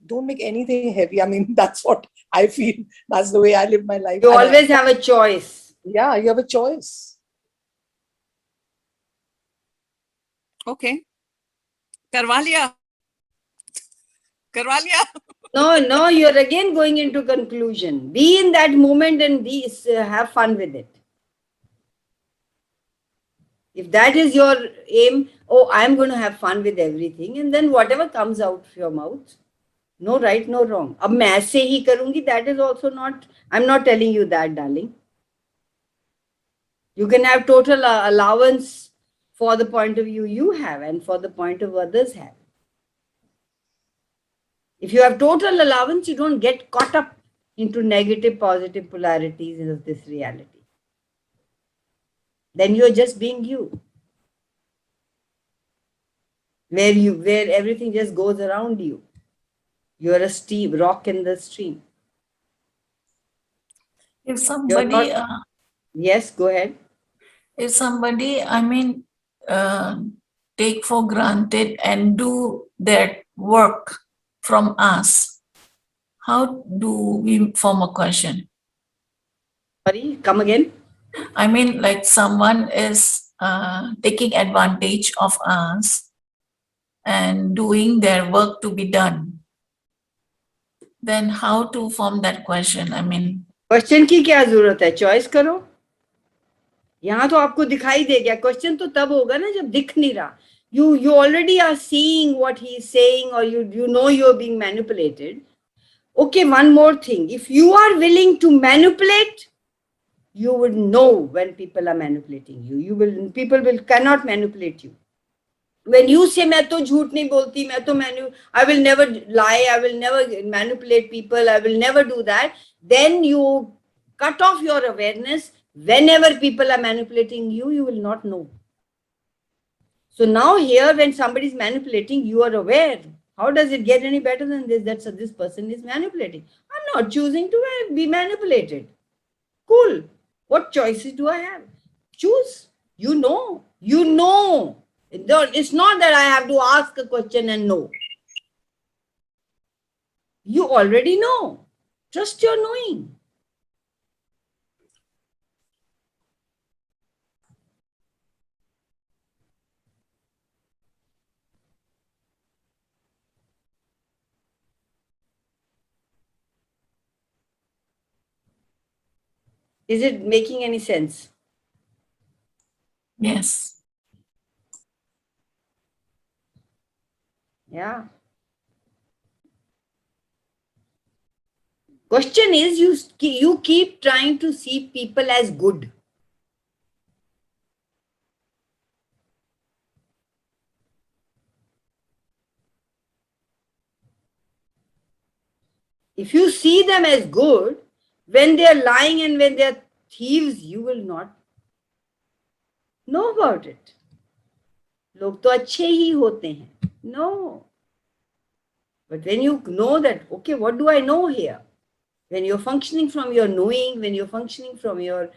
Don't make anything heavy. I mean, that's what I feel. That's the way I live my life. you always have a choice. Yeah, you have a choice. Okay. करवा लिया. करवा लिया. No, you're again going into conclusion. Be in that moment and have fun with it. If that is your aim, oh, I'm going to have fun with everything, and then whatever comes out of your mouth, no right, no wrong. अब मैं ऐसे ही करूंगी, that is also not, I'm not telling you that, darling. You can have total allowance for the point of view you have and for the point of others have. If you have total allowance, you don't get caught up into negative, positive polarities of this reality. Then you're just being you. Where everything just goes around you. You're a rock in the stream. If somebody, Yes, go ahead. if somebody, I mean, take for granted and do their work from us, how do we form a question? Sorry, come again. I mean, like someone is taking advantage of us and doing their work to be done. Then how to form that question? I mean, question की क्या जरूरत है? Choice करो. यहाँ तो आपको दिखाई दे गया. क्वेश्चन तो तब होगा ना जब दिख नहीं रहा. You already are seeing what he is saying, or you know you're being manipulated. Okay, one more thing. If you are willing to manipulate, you would know when people are manipulating you. People cannot manipulate you. When you say मैं तो झूठ नहीं बोलती, मैं तो I will never lie, I will never manipulate people, I will never do that, then you cut off your awareness. Whenever people are manipulating you, you will not know. So now here, when somebody is manipulating, you are aware. How does it get any better than this? That this person is manipulating. I'm not choosing to be manipulated. Cool. What choices do I have? Choose. You know. You know. It's not that I have to ask a question and know. You already know. Trust your knowing. Is it making any sense? Yes. Yeah. Question is, you keep trying to see people as good. If you see them as good, when they are lying and when they are thieves, you will not know about it. लोग तो अच्छे ही होते हैं. No. But when you know that, okay, what do I know here? When you're functioning from your knowing, when you're functioning from your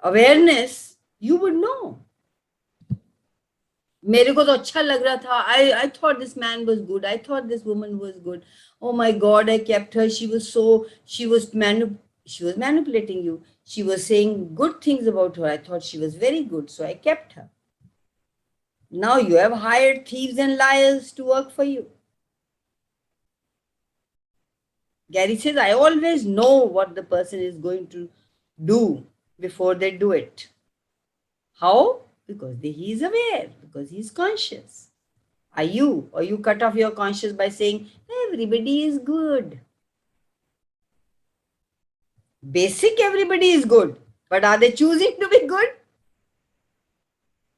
awareness, you would know. मेरे को तो अच्छा लग रहा था. I thought this man was good. I thought this woman was good. Oh my God, I kept her. She was manipulating you. She was saying good things about her. I thought she was very good, so I kept her. Now you have hired thieves and liars to work for you. Gary says, I always know what the person is going to do before they do it. How? Because he is aware, because he is conscious. Are you? Or you cut off your conscience by saying, everybody is good. Basic, everybody is good. But are they choosing to be good?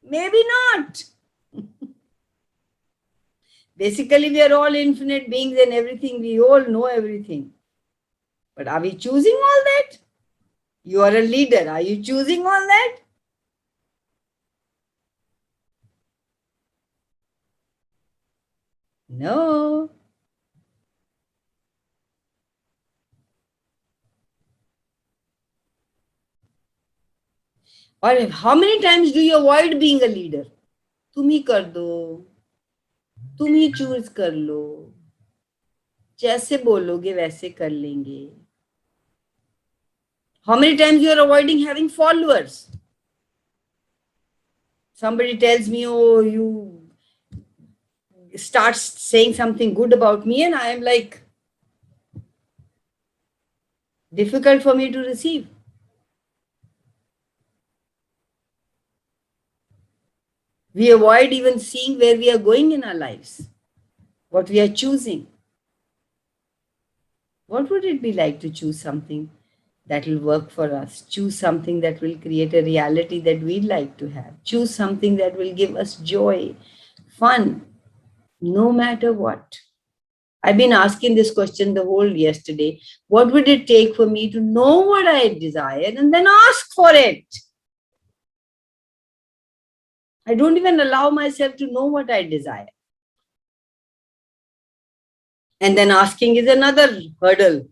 Maybe not. Basically, we are all infinite beings and everything. We all know everything. But are we choosing all that? You are a leader. Are you choosing all that? No. Or how many times do you avoid being a leader? तुम ही कर दो, तुम ही choose कर लो, जैसे बोलोगे वैसे कर लेंगे. How many times you are avoiding having followers? Somebody tells me, oh, you start saying something good about me, and I am like, difficult for me to receive. We avoid even seeing where we are going in our lives, what we are choosing. What would it be like to choose something that will work for us? Choose something that will create a reality that we'd like to have. Choose something that will give us joy, fun, no matter what. I've been asking this question the whole yesterday. What would it take for me to know what I desire and then ask for it? I don't even allow myself to know what I desire. And then asking is another hurdle.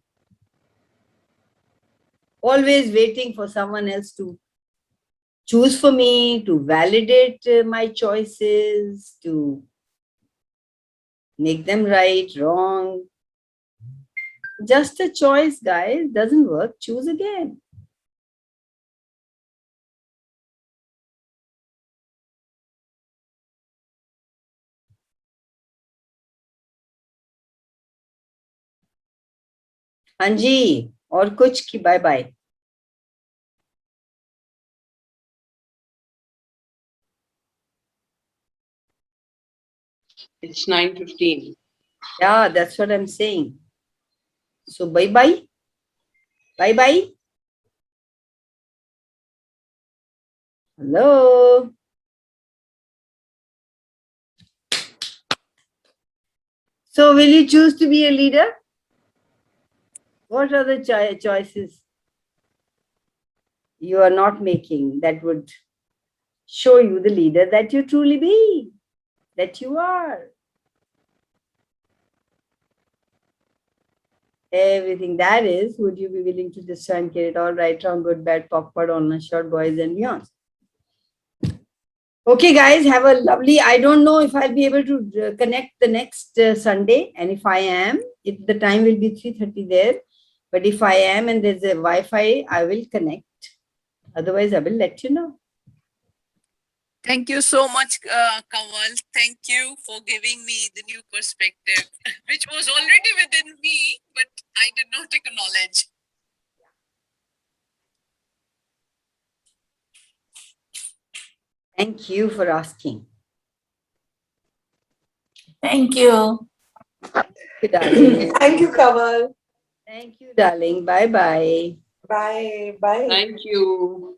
Always waiting for someone else to choose for me, to validate my choices, to make them right, wrong. Just a choice, guys. Doesn't work. Choose again. हाँ जी, और कुछ की bye bye. It's 9:15. Yeah, that's what I'm saying. So bye bye. Bye bye. Hello. So will you choose to be a leader? What are the choices you are not making that would show you the leader that you truly be, that you are? Everything that is, would you be willing to discern, it all right, wrong, good, bad, POC, on short, boys and beyond? Okay, guys, have a lovely. I don't know if I'll be able to connect the next Sunday, and if I am, the time will be 3:30 there. But if I am and there's a Wi-Fi, I will connect. Otherwise, I will let you know. Thank you so much, Kamal. Thank you for giving me the new perspective, which was already within me, but I did not acknowledge. Thank you for asking. Thank you. Thank you, darling. Thank you, Kamal. Thank you, darling. Bye-bye. Bye. Bye. Thank you.